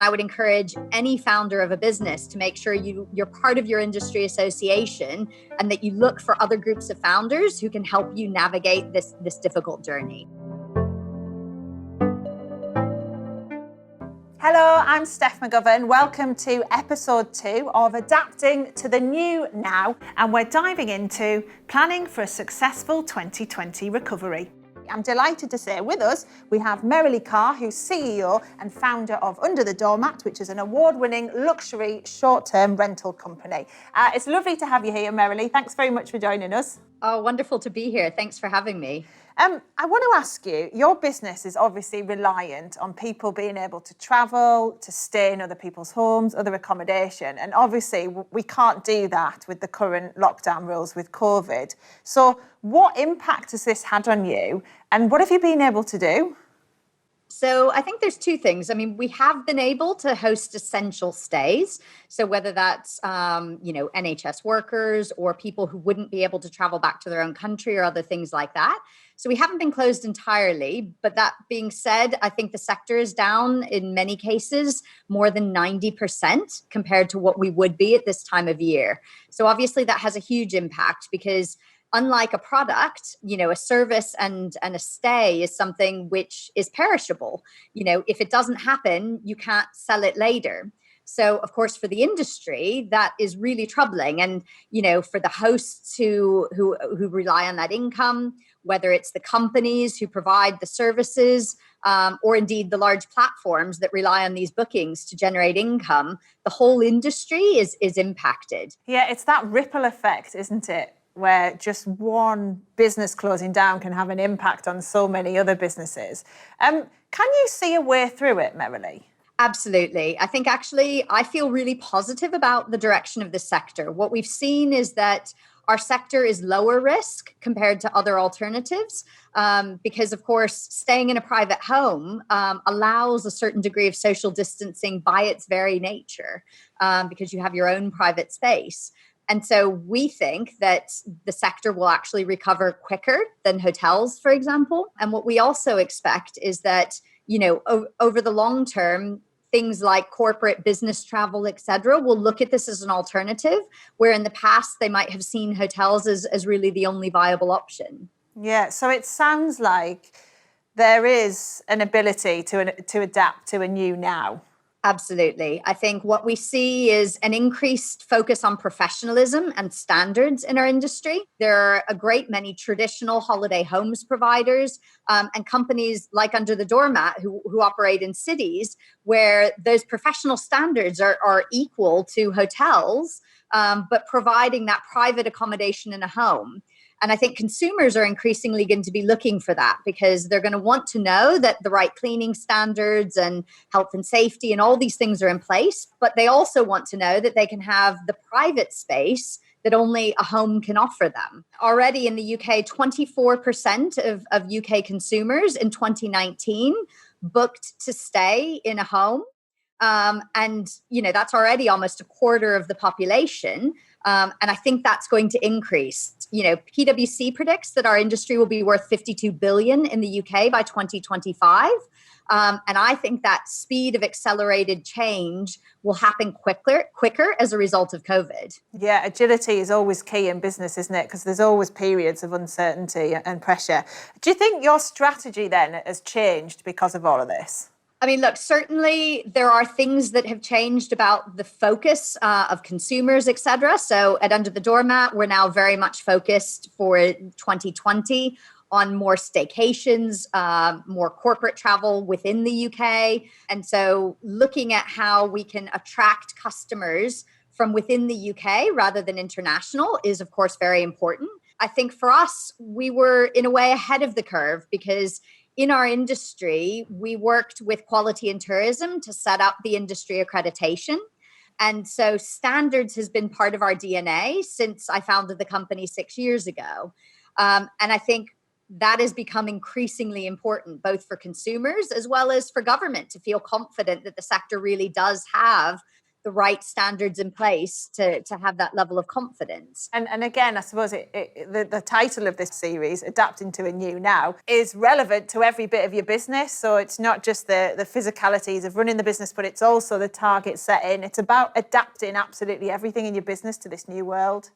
I would encourage any founder of a business to make sure you're part of your industry association and that you look for other groups of founders who can help you navigate this difficult journey. Hello, I'm Steph McGovern. Welcome to episode 2 of Adapting to the New Now, and we're diving into planning for a successful 2020 recovery. I'm delighted to say with us, we have Merilee Karr, who's CEO and founder of UnderTheDoormat, which is an award-winning luxury short-term rental company. It's lovely to have you here, Merilee. Thanks very much for joining us. Oh, wonderful to be here. Thanks for having me. I want to ask you, your business is obviously reliant on people being able to travel, to stay in other people's homes, other accommodation. And obviously, we can't do that with the current lockdown rules with COVID. So what impact has this had on you? And what have you been able to do? So I think there's two things. I mean, we have been able to host essential stays. So whether that's, NHS workers or people who wouldn't be able to travel back to their own country or other things like that. So we haven't been closed entirely. But that being said, I think the sector is down in many cases more than 90% compared to what we would be at this time of year. So obviously that has a huge impact because unlike a product, a service and a stay is something which is perishable. If it doesn't happen, you can't sell it later. So, of course, for the industry, that is really troubling. And, for the hosts who rely on that income, whether it's the companies who provide the services, or indeed the large platforms that rely on these bookings to generate income, the whole industry is impacted. Yeah, it's that ripple effect, isn't it? Where just one business closing down can have an impact on so many other businesses. Can you see a way through it, Merilee? Absolutely. I think actually I feel really positive about the direction of the sector. What we've seen is that our sector is lower risk compared to other alternatives because, of course, staying in a private home allows a certain degree of social distancing by its very nature because you have your own private space. And so we think that the sector will actually recover quicker than hotels, for example. And what we also expect is that, over the long term, things like corporate business travel, et cetera, will look at this as an alternative, where in the past they might have seen hotels as really the only viable option. Yeah, so it sounds like there is an ability to adapt to a new now. Absolutely. I think what we see is an increased focus on professionalism and standards in our industry. There are a great many traditional holiday homes providers and companies like UnderTheDoormat who operate in cities where those professional standards are equal to hotels, but providing that private accommodation in a home. And I think consumers are increasingly going to be looking for that because they're going to want to know that the right cleaning standards and health and safety and all these things are in place. But they also want to know that they can have the private space that only a home can offer them. Already in the UK, 24% of UK consumers in 2019 booked to stay in a home. That's already almost a quarter of the population. And I think that's going to increase. PwC predicts that our industry will be worth 52 billion in the UK by 2025. And I think that speed of accelerated change will happen quicker as a result of COVID. Yeah, agility is always key in business, isn't it? Because there's always periods of uncertainty and pressure. Do you think your strategy then has changed because of all of this? I mean, look, certainly there are things that have changed about the focus of consumers, et cetera. So at UnderTheDoormat, we're now very much focused for 2020 on more staycations, more corporate travel within the UK. And so looking at how we can attract customers from within the UK rather than international is, of course, very important. I think for us, we were in a way ahead of the curve because in our industry, we worked with Quality and Tourism to set up the industry accreditation. And so standards has been part of our DNA since I founded the company 6 years ago. And I think that has become increasingly important, both for consumers as well as for government to feel confident that the sector really does have the right standards in place to have that level of confidence. And again, I suppose the title of this series, Adapting to a New Now, is relevant to every bit of your business. So it's not just the physicalities of running the business, but it's also the target setting. It's about adapting absolutely everything in your business to this new world.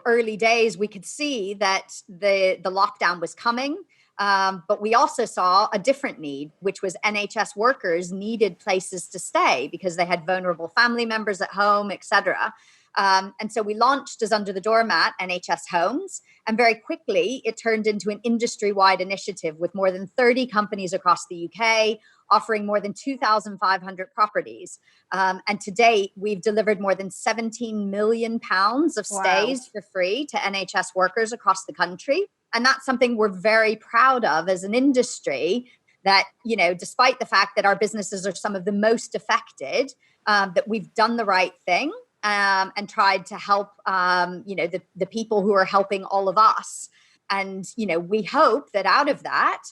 Early days, we could see that the lockdown was coming. But we also saw a different need, which was NHS workers needed places to stay because they had vulnerable family members at home, et cetera. And so we launched as UnderTheDoormat NHS Homes. And very quickly, it turned into an industry-wide initiative with more than 30 companies across the UK, offering more than 2,500 properties. And to date, we've delivered more than £17 million of stays for free to NHS workers across the country. And that's something we're very proud of as an industry, that, despite the fact that our businesses are some of the most affected, that we've done the right thing and tried to help, the people who are helping all of us. And, we hope that out of that,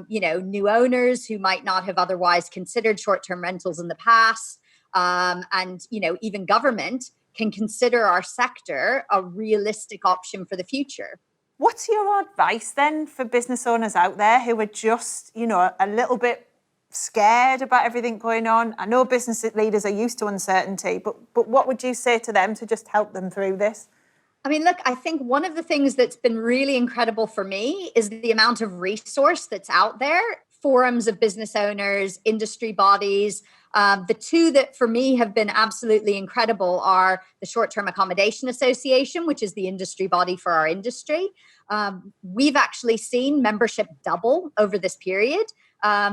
new owners who might not have otherwise considered short-term rentals in the past, and, even government can consider our sector a realistic option for the future. What's your advice then for business owners out there who are just, a little bit scared about everything going on? I know business leaders are used to uncertainty, but what would you say to them to just help them through this? I mean, look, I think one of the things that's been really incredible for me is the amount of resource that's out there. Forums of business owners, industry bodies. The two that for me have been absolutely incredible are the Short-Term Accommodation Association, which is the industry body for our industry. We've actually seen membership double over this period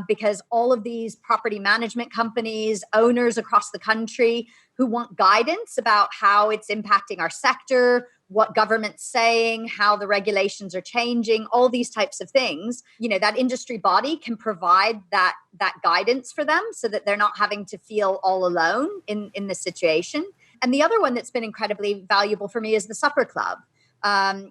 because all of these property management companies, owners across the country who want guidance about how it's impacting our sector, what government's saying, how the regulations are changing, all these types of things, that industry body can provide that guidance for them so that they're not having to feel all alone in this situation. And the other one that's been incredibly valuable for me is the Supper Club.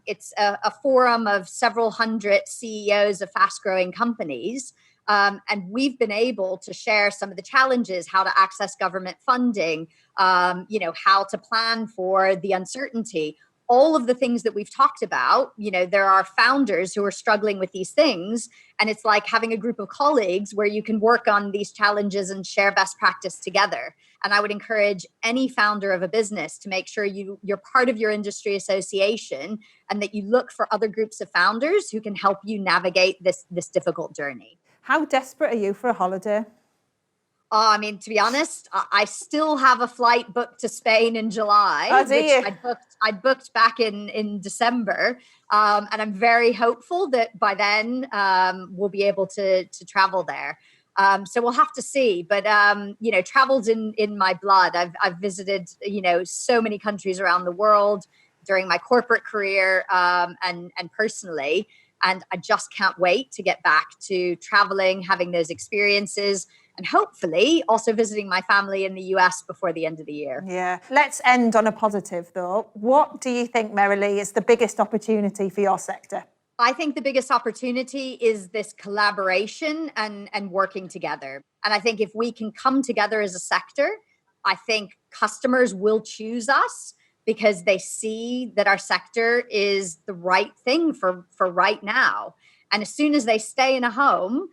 It's a forum of several hundred CEOs of fast-growing companies. And we've been able to share some of the challenges, how to access government funding, how to plan for the uncertainty. All of the things that we've talked about, there are founders who are struggling with these things. And it's like having a group of colleagues where you can work on these challenges and share best practice together. And I would encourage any founder of a business to make sure you're part of your industry association and that you look for other groups of founders who can help you navigate this difficult journey. How desperate are you for a holiday? I mean, to be honest, I still have a flight booked to Spain in July, which I'd booked back in December. And I'm very hopeful that by then we'll be able to travel there. So we'll have to see. But, travel's in my blood. I've visited, so many countries around the world during my corporate career and personally. And I just can't wait to get back to traveling, having those experiences, and hopefully also visiting my family in the US before the end of the year. Yeah. Let's end on a positive, though. What do you think, Merilee, is the biggest opportunity for your sector? I think the biggest opportunity is this collaboration and working together. And I think if we can come together as a sector, I think customers will choose us because they see that our sector is the right thing for right now. And as soon as they stay in a home,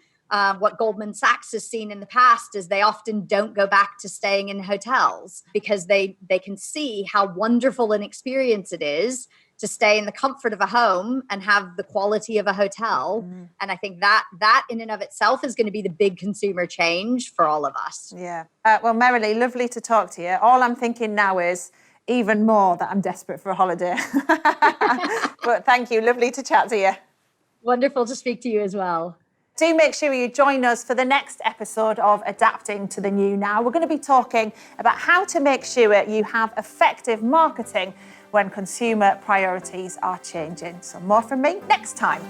what Goldman Sachs has seen in the past is they often don't go back to staying in hotels because they can see how wonderful an experience it is to stay in the comfort of a home and have the quality of a hotel. And I think that in and of itself is going to be the big consumer change for all of us. Yeah. Well, Merilee, lovely to talk to you. All I'm thinking now is even more that I'm desperate for a holiday. But thank you. Lovely to chat to you. Wonderful to speak to you as well. Do make sure you join us for the next episode of Adapting to the New Now. We're going to be talking about how to make sure you have effective marketing when consumer priorities are changing. So more from me next time.